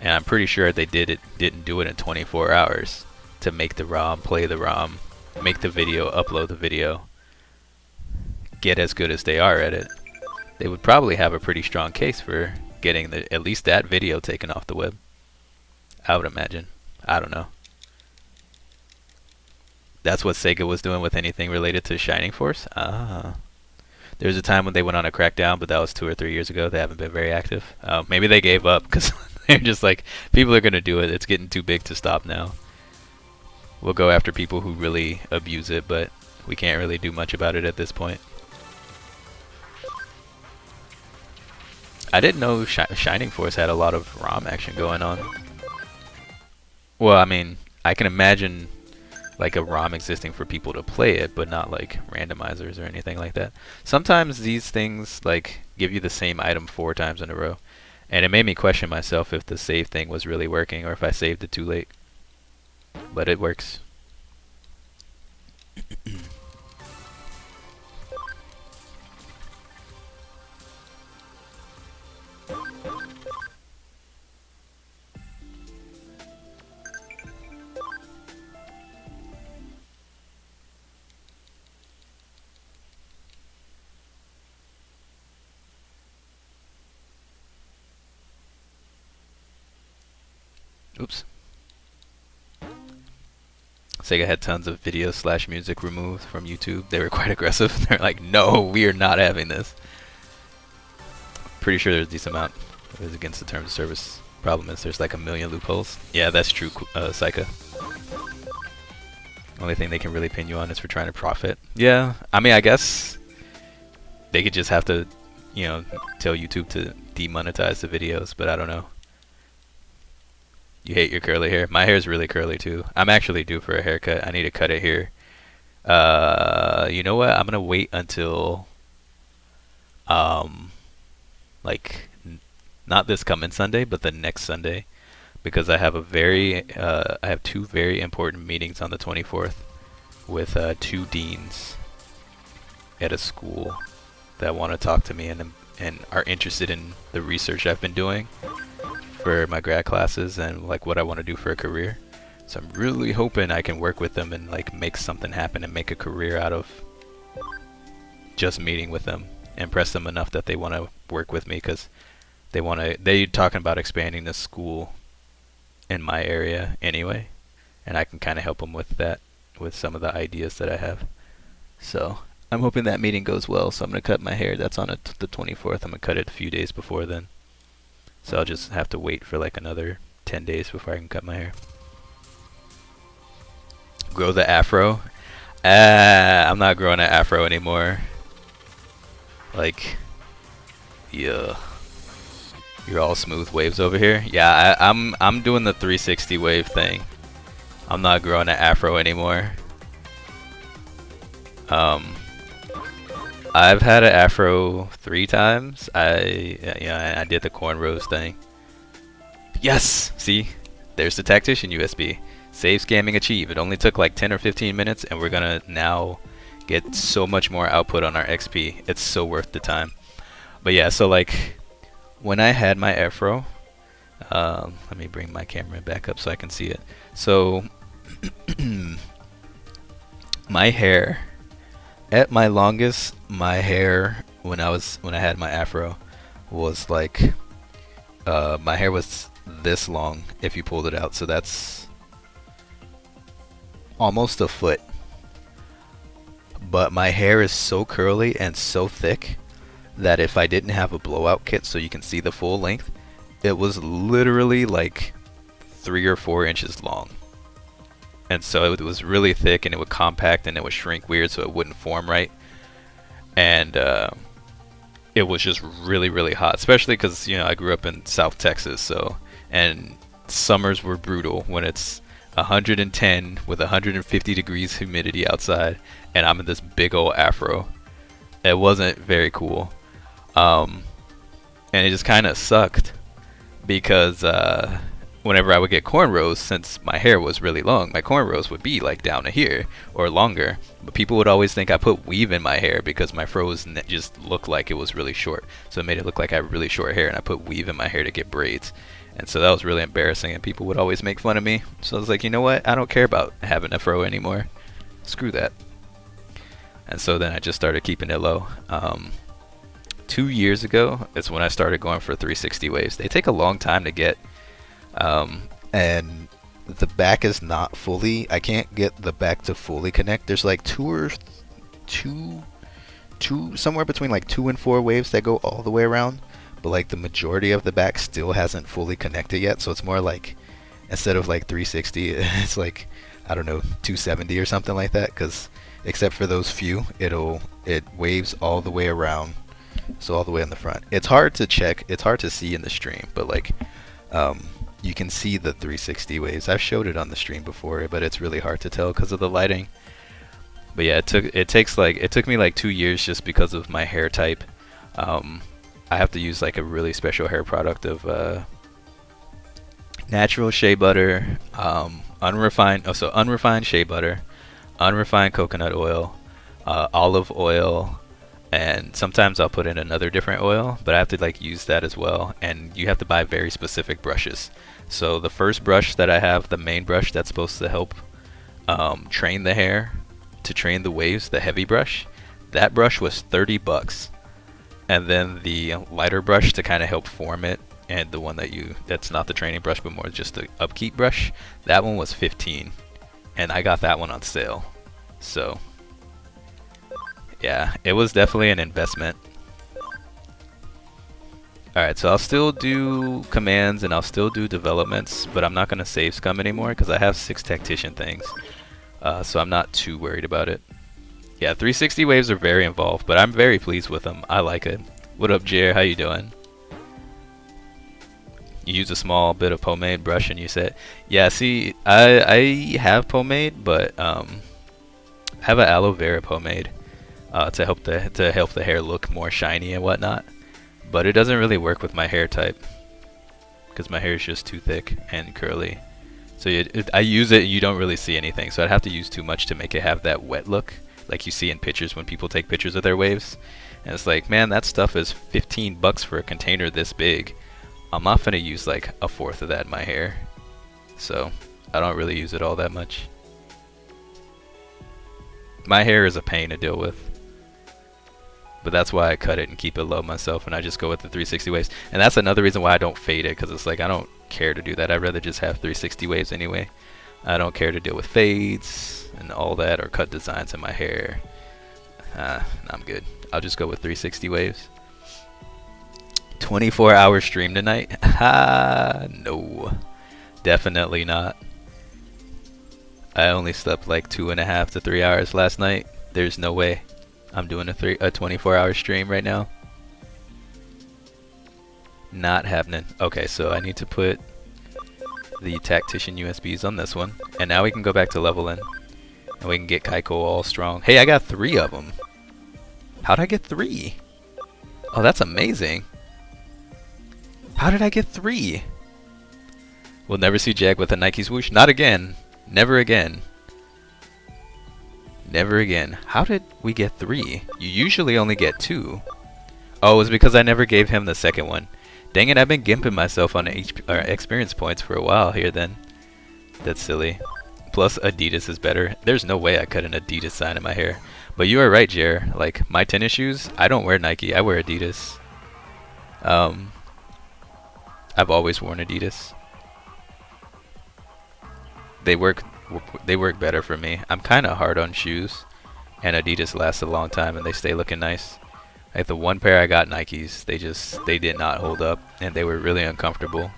and I'm pretty sure they didn't do it in 24 hours to make the ROM, play the ROM, make the video, upload the video, get as good as they are at it. They would probably have a pretty strong case for getting at least that video taken off the web. I would imagine. I don't know. That's what Sega was doing with anything related to Shining Force? Ah. There was a time when they went on a crackdown, but that was 2 or 3 years ago. They haven't been very active. Maybe they gave up because they're just like, people are gonna do it. It's getting too big to stop now. We'll go after people who really abuse it, but we can't really do much about it at this point. I didn't know Shining Force had a lot of ROM action going on. Well, I mean, I can imagine like a ROM existing for people to play it, but not like randomizers or anything like that. Sometimes these things like give you the same item 4 times in a row, and it made me question myself if the save thing was really working or if I saved it too late. But it works. Oops. Sega had tons of video / music removed from YouTube. They were quite aggressive. They're like, no, we are not having this. Pretty sure there's a decent amount. It was against the terms of service. Problem is there's like a million loopholes. Yeah, that's true, Psycha. Only thing they can really pin you on is for trying to profit. Yeah, I mean, I guess they could just have to, you know, tell YouTube to demonetize the videos, but I don't know. You hate your curly hair? My hair is really curly too. I'm actually due for a haircut. I need to cut it here. You know what? I'm gonna wait until like not this coming Sunday, but the next Sunday, because I have I have 2 very important meetings on the 24th with 2 deans at a school that want to talk to me and are interested in the research I've been doing for my grad classes and like what I want to do for a career. So I'm really hoping I can work with them and like make something happen and make a career out of just meeting with them, impress them enough that they want to work with me, because they're talking about expanding the school in my area anyway, and I can kind of help them with that, with some of the ideas that I have. So I'm hoping that meeting goes well. So I'm gonna cut my hair. That's on the 24th. I'm gonna cut it a few days before then. So I'll just have to wait for like another 10 days before I can cut my hair. Grow the afro? I'm not growing an afro anymore. Like, yeah. You're all smooth waves over here? Yeah, I'm doing the 360 wave thing. I'm not growing an afro anymore. I've had an afro 3 times. I did the cornrows thing. Yes! See? There's the tactician USB. Save scamming achieved. It only took like 10 or 15 minutes, and we're gonna now get so much more output on our XP. It's so worth the time. But yeah, so like when I had my afro, let me bring my camera back up so I can see it. So my hair, at my longest, my hair when I had my afro was like my hair was this long if you pulled it out. So that's almost a foot. But my hair is so curly and so thick that if I didn't have a blowout kit so you can see the full length, it was literally like 3 or 4 inches long. And so it was really thick, and it would compact and it would shrink weird, so it wouldn't form right. And it was just really, really hot, especially because, you know, I grew up in South Texas, so, and summers were brutal when it's 110 with 150 degrees humidity outside, and I'm in this big old afro. It wasn't very cool. And it just kind of sucked because whenever I would get cornrows, since my hair was really long, my cornrows would be like down to here or longer. But people would always think I put weave in my hair because my froze just looked like it was really short. So it made it look like I had really short hair, and I put weave in my hair to get braids. And so that was really embarrassing, and people would always make fun of me. So I was like, you know what? I don't care about having a fro anymore. Screw that. And so then I just started keeping it low. 2 years ago is when I started going for 360 waves. They take a long time to get. And the back is not fully, I can't get the back to fully connect. There's like two somewhere between like 2 and 4 waves that go all the way around, but like the majority of the back still hasn't fully connected yet. So it's more like, instead of like 360, it's like, I don't know, 270 or something like that. Because except for those few, it waves all the way around, so all the way in the front. It's hard to check, it's hard to see in the stream, but like you can see the 360 waves. I've showed it on the stream before, but it's really hard to tell because of the lighting. But yeah, it took me like 2 years just because of my hair type. I have to use like a really special hair product of natural shea butter, unrefined shea butter, unrefined coconut oil, olive oil, and sometimes I'll put in another different oil, but I have to like use that as well. And you have to buy very specific brushes. So the first brush that I have, the main brush that's supposed to help train the hair, to train the waves, the heavy brush, that brush was $30. And then the lighter brush to kind of help form it, and the one that's not the training brush but more just the upkeep brush, that one was $15, and I got that one on sale. So yeah, it was definitely an investment. Alright, so I'll still do commands and I'll still do developments, but I'm not going to save scum anymore because I have 6 tactician things. So I'm not too worried about it. Yeah, 360 waves are very involved, but I'm very pleased with them. I like it. What up, Jer? How you doing? You use a small bit of pomade brush and you said, yeah, see, I have pomade, but I have an aloe vera pomade to help the hair look more shiny and whatnot. But it doesn't really work with my hair type because my hair is just too thick and curly. So I use it and you don't really see anything. So I'd have to use too much to make it have that wet look like you see in pictures when people take pictures of their waves. And it's like, man, that stuff is $15 for a container this big. I'm not gonna use like a fourth of that in my hair. So I don't really use it all that much. My hair is a pain to deal with. But that's why I cut it and keep it low myself, and I just go with the 360 waves. And that's another reason why I don't fade it, because it's like I don't care to do that. I'd rather just have 360 waves anyway. I don't care to deal with fades and all that or cut designs in my hair. I'm good. I'll just go with 360 waves. 24-hour stream tonight? No. Definitely not. I only slept like 2.5 to 3 hours last night. There's no way I'm doing a 24-hour stream right now. Not happening. Okay, so I need to put the tactician USBs on this one. And now we can go back to leveling. And we can get Kaiko all strong. Hey, I got 3 of them. How'd I get 3? Oh, that's amazing. How did I get 3? We'll never see Jag with a Nike swoosh. Not again. Never again. Never again. How did we get 3? You usually only get 2. Oh, it was because I never gave him the second one. Dang it, I've been gimping myself on experience points for a while here then. That's silly. Plus, Adidas is better. There's no way I cut an Adidas sign in my hair. But you are right, Jer. Like, my tennis shoes, I don't wear Nike. I wear Adidas. I've always worn Adidas. They work better for me. I'm kind of hard on shoes, and Adidas lasts a long time and they stay looking nice. Like the one pair I got Nikes, they did not hold up and they were really uncomfortable.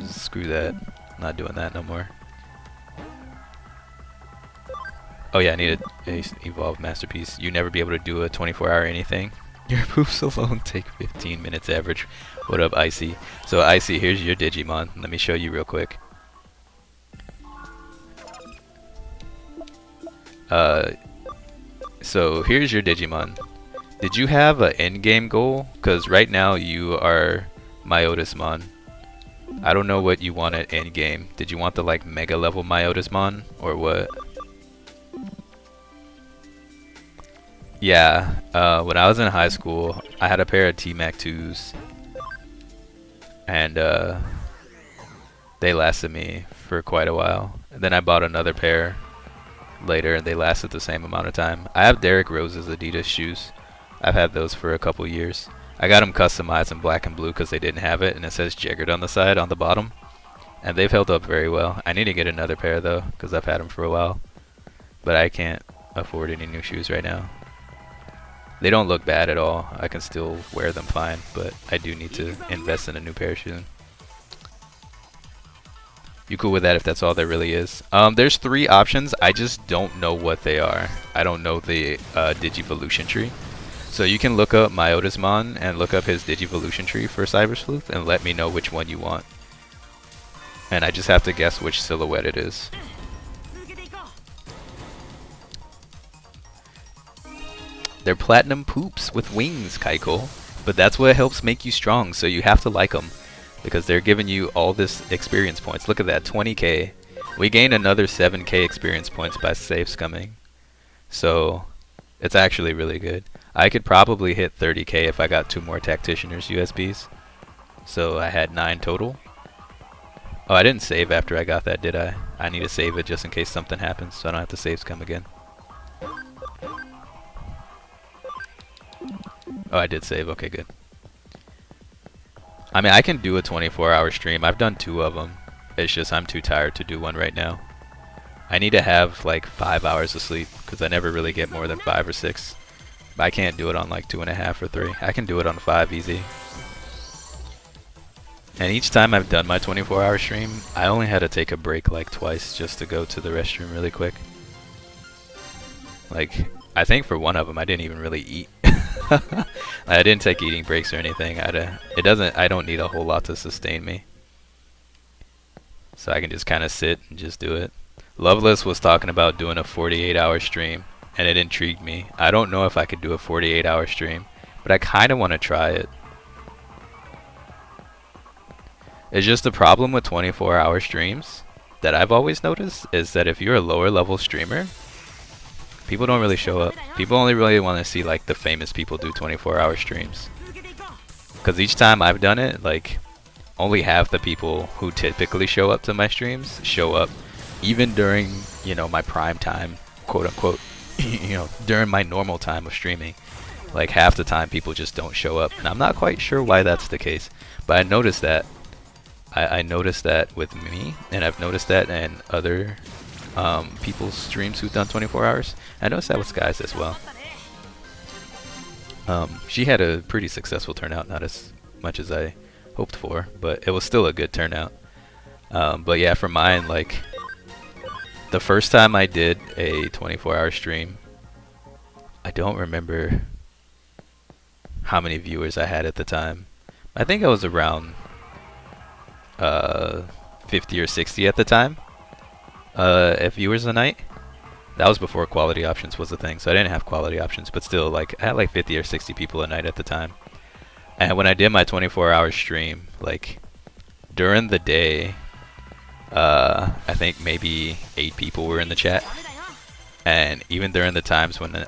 Screw that. I'm not doing that no more. Oh yeah, I need a evolved masterpiece. You never be able to do a 24-hour anything. Your poops alone take 15 minutes average. What up, Icy? So Icy, here's your Digimon. Let me show you real quick. So here's your Digimon. Did you have an end game goal? Because right now you are Myotismon. I don't know what you want at end game. Did you want the like mega level Myotismon or what? Yeah, when I was in high school, I had a pair of T-Mac 2s. And they lasted me for quite a while. And then I bought another pair later and they lasted the same amount of time. I have Derrick Rose's Adidas shoes. I've had those for a couple years. I got them customized in black and blue because they didn't have it, and it says Jeggerd on the side, on the bottom. And they've held up very well. I need to get another pair though because I've had them for a while. But I can't afford any new shoes right now. They don't look bad at all. I can still wear them fine, but I do need to invest in a new pair soon. You cool with that if that's all there really is? There's 3 options. I just don't know what they are. I don't know the Digivolution tree. So you can look up Myotismon and look up his Digivolution tree for Cyber Sleuth and let me know which one you want. And I just have to guess which silhouette it is. They're platinum poops with wings, Kaiko. But that's what helps make you strong, so you have to like them. Because they're giving you all this experience points. Look at that, 20k. We gained another 7k experience points by save scumming. So, it's actually really good. I could probably hit 30k if I got 2 more Tactitioners USBs. So I had 9 total. Oh, I didn't save after I got that, did I? I need to save it just in case something happens, so I don't have to save scum again. Oh, I did save. Okay, good. I mean, I can do a 24-hour stream. I've done 2 of them. It's just I'm too tired to do one right now. I need to have like 5 hours of sleep because I never really get more than 5 or 6. But I can't do it on like 2.5 or 3. I can do it on 5 easy. And each time I've done my 24-hour stream, I only had to take a break like twice just to go to the restroom really quick. Like, I think for one of them I didn't even really eat. I didn't take eating breaks or anything. I don't need a whole lot to sustain me. So I can just kind of sit and just do it. Loveless was talking about doing a 48-hour stream, and it intrigued me. I don't know if I could do a 48-hour stream, but I kind of want to try it. It's just the problem with 24-hour streams that I've always noticed is that if you're a lower level streamer, people don't really show up. People only really want to see like the famous people do 24-hour streams. Because each time I've done it, like only half the people who typically show up to my streams show up, even during, you know, my prime time, quote unquote, you know, during my normal time of streaming. Like half the time people just don't show up, and I'm not quite sure why that's the case. But I noticed that. I noticed that with me, and I've noticed that in other people's streams who've done 24 hours. I noticed that with Skies as well. She had a pretty successful turnout, not as much as I hoped for, but it was still a good turnout. But yeah, for mine, like the first time I did a 24-hour stream, I don't remember how many viewers I had at the time. I think I was around 50 or 60 at the time. Viewers a night. That was before quality options was a thing, so I didn't have quality options, but still, like, I had like 50 or 60 people a night at the time. And when I did my 24-hour stream, like, during the day, I think maybe 8 people were in the chat. And even during the times when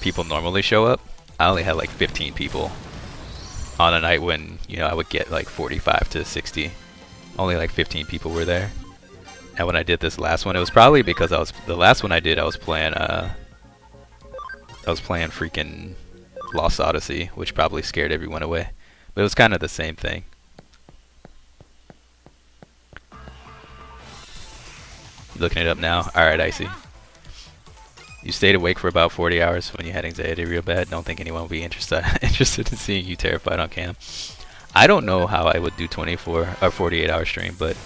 people normally show up, I only had like 15 people. On a night when, you know, I would get like 45 to 60. Only like 15 people were there. And when I did this last one, it was probably because the last one I did, I was playing freaking Lost Odyssey, which probably scared everyone away. But it was kind of the same thing. You looking it up now? Alright, Icy. You stayed awake for about 40 hours when you had anxiety real bad. Don't think anyone will be interested in seeing you terrified on cam. I don't know how I would do 24 or 48-hour stream, but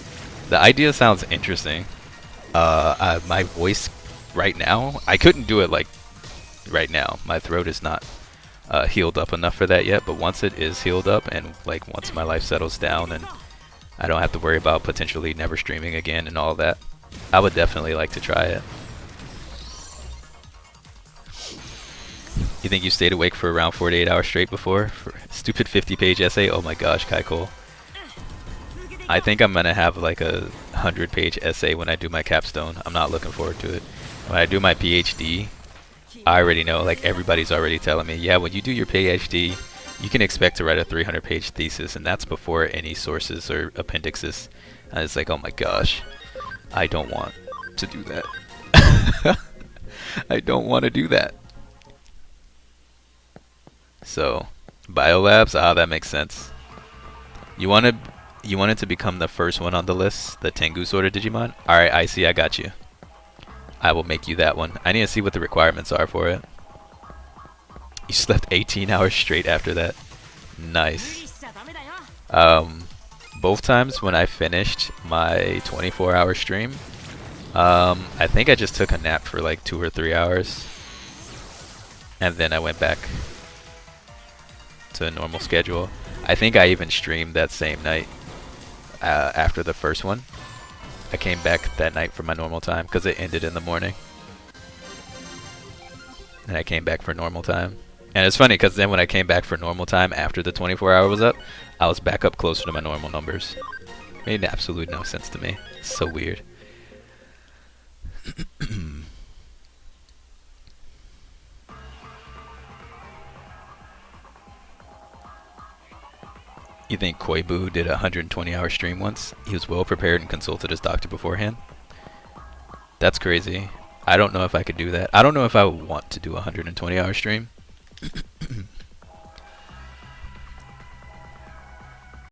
the idea sounds interesting. My voice right now, I couldn't do it like right now. My throat is not healed up enough for that yet, but once it is healed up and like once my life settles down and I don't have to worry about potentially never streaming again and all that, I would definitely like to try it. You think you stayed awake for around 48 hours straight before? For stupid 50-page essay? Oh my gosh, Kai Cole. I think I'm going to have like a 100-page essay when I do my capstone. I'm not looking forward to it. When I do my PhD, I already know, like everybody's already telling me, yeah, when you do your PhD, you can expect to write a 300-page thesis, and that's before any sources or appendixes. And it's like, oh my gosh, I don't want to do that. I don't want to do that. So, biolabs, that makes sense. You wanted to become the first one on the list, the Tengu Sorter Digimon? Alright, I got you. I will make you that one. I need to see what the requirements are for it. You slept 18 hours straight after that. Nice. Um, both times when I finished my 24-hour stream, I think I just took a nap for like 2 or 3 hours, and then I went back to a normal schedule. I think I even streamed that same night after the first one. I came back that night for my normal time because it ended in the morning. And I came back for normal time. And it's funny because then when I came back for normal time after the 24-hour was up, I was back up closer to my normal numbers. Made absolutely no sense to me. It's so weird. You think Koibu did a 120-hour stream once? He was well prepared and consulted his doctor beforehand? That's crazy. I don't know if I could do that. I don't know if I would want to do a 120-hour stream.